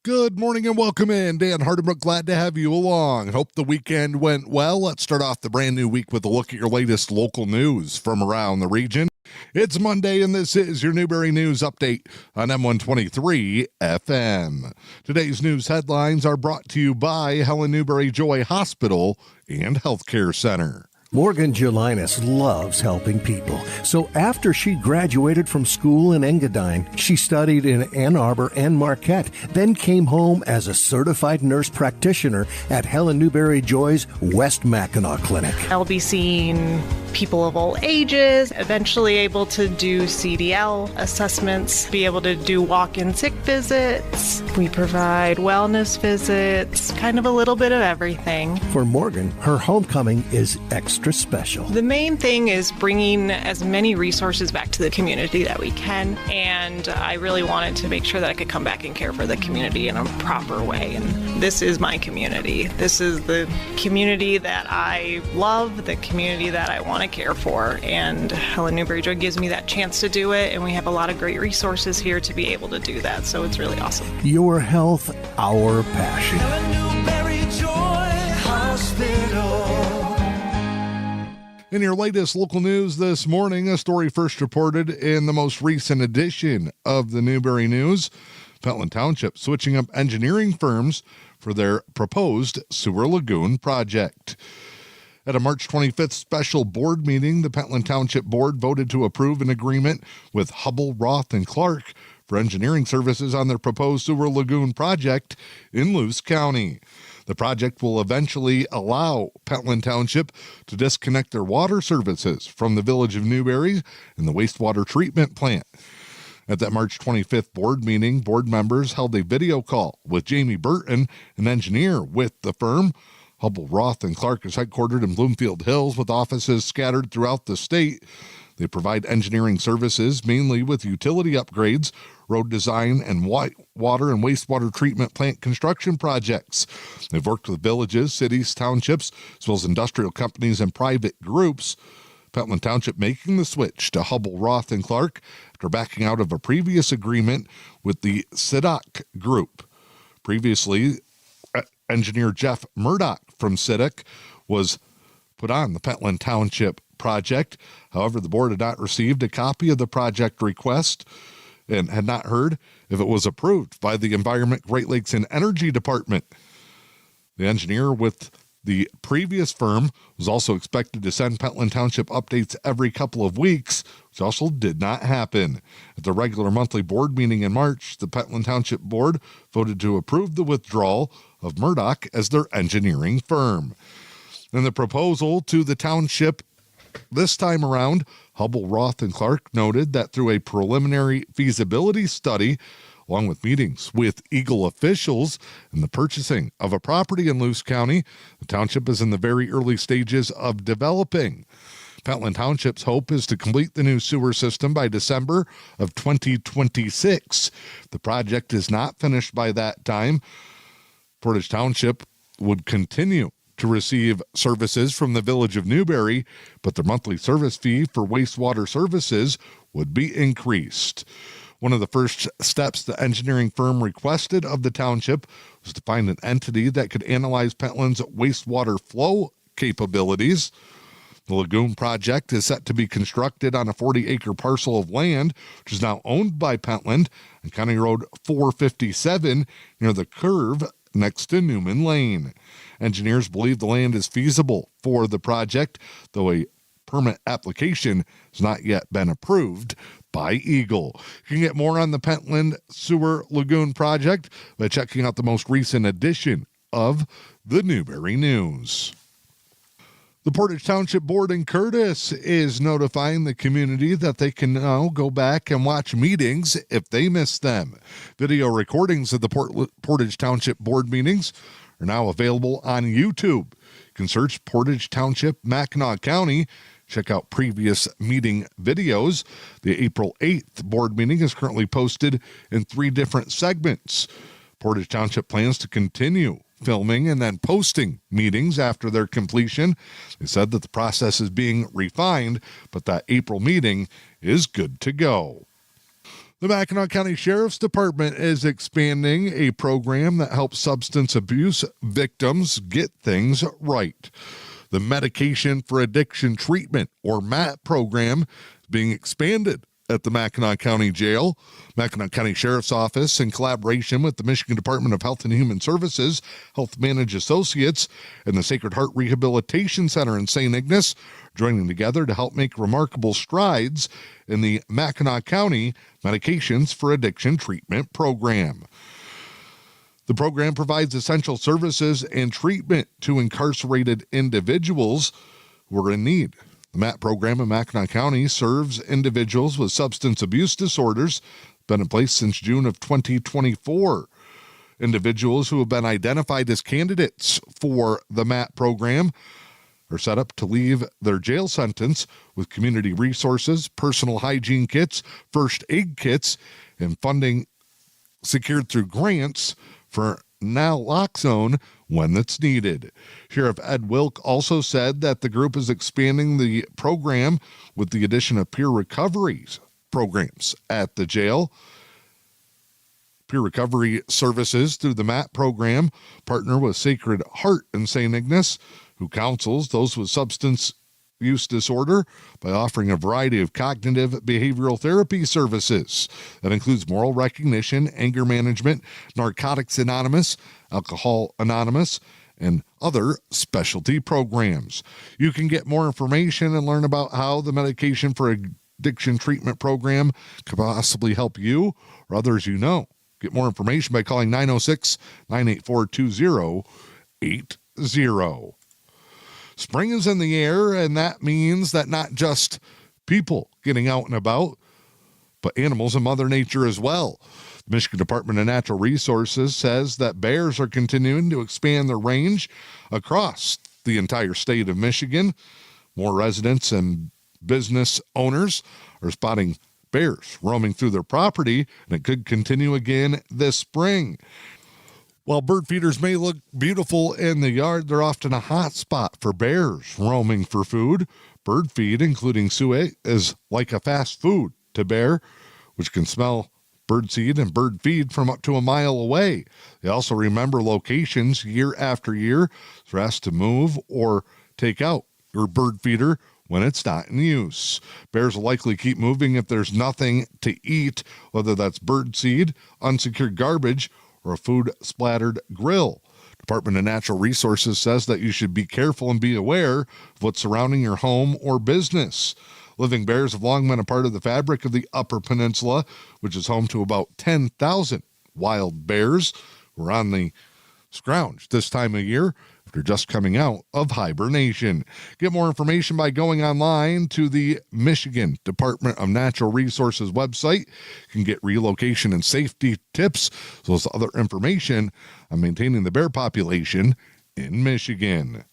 Good morning and welcome in. Dan Hardenbrook, glad to have you along. Hope the weekend went well. Let's start off the brand new week with a look at your latest local news from around the region. It's Monday and this is your Newberry News Update on M123 FM. Today's news headlines are brought to you by Helen Newberry Joy Hospital and Healthcare Center. Morgan Gelinas loves helping people. So after she graduated from school in Engadine, she studied in Ann Arbor and Marquette, then came home as a certified nurse practitioner at Helen Newberry Joy's West Mackinac Clinic. I'll be seeing people of all ages, eventually able to do CDL assessments, be able to do walk-in sick visits. We provide wellness visits, kind of a little bit of everything. For Morgan, her homecoming is extra special. The main thing is bringing as many resources back to the community that we can, and I really wanted to make sure that I could come back and care for the community in a proper way. And this is my community. This is the community that I love, the community that I want to care for, and Helen Newberry Joy gives me that chance to do it, and we have a lot of great resources here to be able to do that, so it's really awesome. Your health, our passion. Helen Newberry Joy Hospital. In your latest local news this morning, a story first reported in the most recent edition of the Newberry News. Pentland Township switching up engineering firms for their proposed sewer lagoon project. At a March 25th special board meeting, the Pentland Township Board voted to approve an agreement with Hubbell, Roth, and Clark for engineering services on their proposed sewer lagoon project in Luce County. The project will eventually allow Pentland Township to disconnect their water services from the village of Newberry and the wastewater treatment plant. At that March 25th board meeting, board members held a video call with Jamie Burton, an engineer with the firm. Hubbell, Roth, and Clark is headquartered in Bloomfield Hills with offices scattered throughout the state. They provide engineering services mainly with utility upgrades, road design, and water and wastewater treatment plant construction projects. They've worked with villages, cities, townships, as well as industrial companies and private groups. Pentland Township making the switch to Hubbell, Roth, and Clark after backing out of a previous agreement with the SIDOC Group. Previously, engineer Jeff Murdoch from SIDOC was put on the Pentland Township project. However, the board had not received a copy of the project request and had not heard if it was approved by the Environment, Great Lakes, and Energy Department. The engineer with the previous firm was also expected to send Pentland Township updates every couple of weeks, which also did not happen. At the regular monthly board meeting in March, the Pentland Township Board voted to approve the withdrawal of Murdoch as their engineering firm. In the proposal to the township this time around, Hubbell, Roth, and Clark noted that through a preliminary feasibility study, along with meetings with Eagle officials and the purchasing of a property in Luce County, the township is in the very early stages of developing. Pentland Township's hope is to complete the new sewer system by December of 2026. If the project is not finished by that time, Portage Township would continue to receive services from the village of Newberry, but their monthly service fee for wastewater services would be increased. One of the first steps the engineering firm requested of the township was to find an entity that could analyze Pentland's wastewater flow capabilities. The lagoon project is set to be constructed on a 40-acre parcel of land, which is now owned by Pentland on County Road 457 near the curve next to Newman Lane. Engineers believe the land is feasible for the project, though a permit application has not yet been approved by Eagle. You can get more on the Pentland Sewer Lagoon project by checking out the most recent edition of the Newberry News. The Portage Township Board in Curtis is notifying the community that they can now go back and watch meetings if they miss them. Video recordings of the Portage Township Board meetings are now available on YouTube. You can search Portage Township, Mackinac County. Check out previous meeting videos. The April 8th board meeting is currently posted in 3 different segments. Portage Township plans to continue filming and then posting meetings after their completion. They said that the process is being refined, but that April meeting is good to go. The Mackinac County Sheriff's Department is expanding a program that helps substance abuse victims get things right. The Medication for Addiction Treatment, or MAT program, is being expanded at the Mackinac County Jail. Mackinac County Sheriff's Office, in collaboration with the Michigan Department of Health and Human Services, Health Manage Associates, and the Sacred Heart Rehabilitation Center in St. Ignace, joining together to help make remarkable strides in the Mackinac County Medications for Addiction Treatment program. The program provides essential services and treatment to incarcerated individuals who are in need. The MAT program in Mackinac County serves individuals with substance abuse disorders, been in place since June of 2024. Individuals who have been identified as candidates for the MAT program are set up to leave their jail sentence with community resources, personal hygiene kits, first aid kits, and funding secured through grants for naloxone when that's needed. Sheriff Ed Wilk also said that the group is expanding the program with the addition of peer recovery programs at the jail. Peer recovery services through the MAT program partner with Sacred Heart in St. Ignace, who counsels those with substance use disorder by offering a variety of cognitive behavioral therapy services. That includes moral recognition, anger management, Narcotics Anonymous, Alcohol Anonymous, and other specialty programs. You can get more information and learn about how the Medication for Addiction Treatment program could possibly help you or others you know. Get more information by calling 906-984-2080. Spring is in the air, and that means that not just people getting out and about, but animals and Mother Nature as well. The Michigan Department of Natural Resources says that bears are continuing to expand their range across the entire state of Michigan. More residents and business owners are spotting bears roaming through their property, and it could continue again this spring. While bird feeders may look beautiful in the yard, they're often a hot spot for bears roaming for food. Bird feed, including suet, is like a fast food to bear, which can smell bird seed and bird feed from up to a mile away. They also remember locations year after year, so asked to move or take out your bird feeder when it's not in use. Bears will likely keep moving if there's nothing to eat, whether that's bird seed, unsecured garbage, or a food-splattered grill. Department of Natural Resources says that you should be careful and be aware of what's surrounding your home or business. Living bears have long been a part of the fabric of the Upper Peninsula, which is home to about 10,000 wild bears who are on the scrounge this time of year after just coming out of hibernation. Get more information by going online to the Michigan Department of Natural Resources website. You can get relocation and safety tips, as well as other information on maintaining the bear population in Michigan.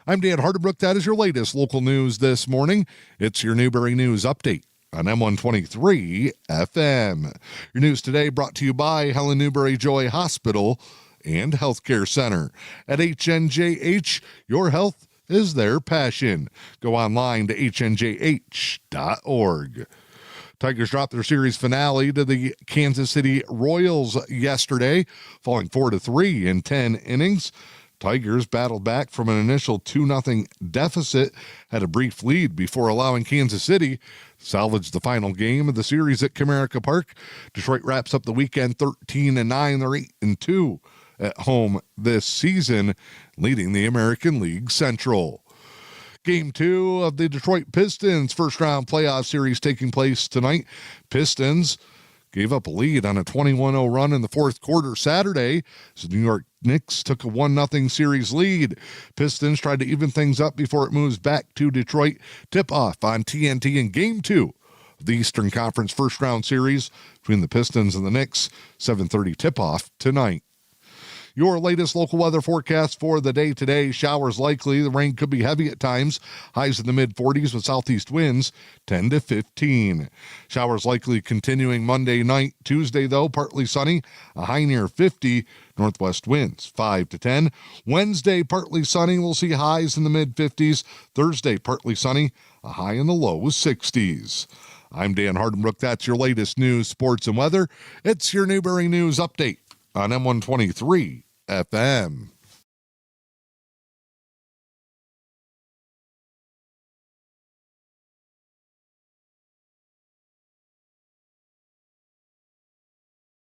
I'm Dan Hardenbrook. That is your latest local news this morning. It's your Newberry News Update on M123 FM. Your news today brought to you by Helen Newberry Joy Hospital and Healthcare Center. At HNJH, your health is their passion. Go online to hnjh.org. Tigers dropped their series finale to the Kansas City Royals yesterday, falling 4-3 in 10 innings. Tigers battled back from an initial 2-0 deficit, had a brief lead before allowing Kansas City to salvage the final game of the series at Comerica Park. Detroit wraps up the weekend 13-9. They're 8-2 at home this season, leading the American League Central. Game 2 of the Detroit Pistons first-round playoff series taking place tonight. Pistons gave up a lead on a 21-0 run in the fourth quarter Saturday as the New York Knicks took a 1-0 series lead. Pistons tried to even things up before it moves back to Detroit. Tip-off on TNT in Game 2 of the Eastern Conference first-round series between the Pistons and the Knicks. 7:30 tip-off tonight. Your latest local weather forecast for the day today. Showers likely. The rain could be heavy at times. Highs in the mid-40s with southeast winds 10 to 15. Showers likely continuing Monday night. Tuesday, though, partly sunny. A high near 50. Northwest winds 5 to 10. Wednesday, partly sunny. We'll see highs in the mid-50s. Thursday, partly sunny. A high in the low 60s. I'm Dan Hardenbrook. That's your latest news, sports, and weather. It's your Newberry News Update on M123 FM.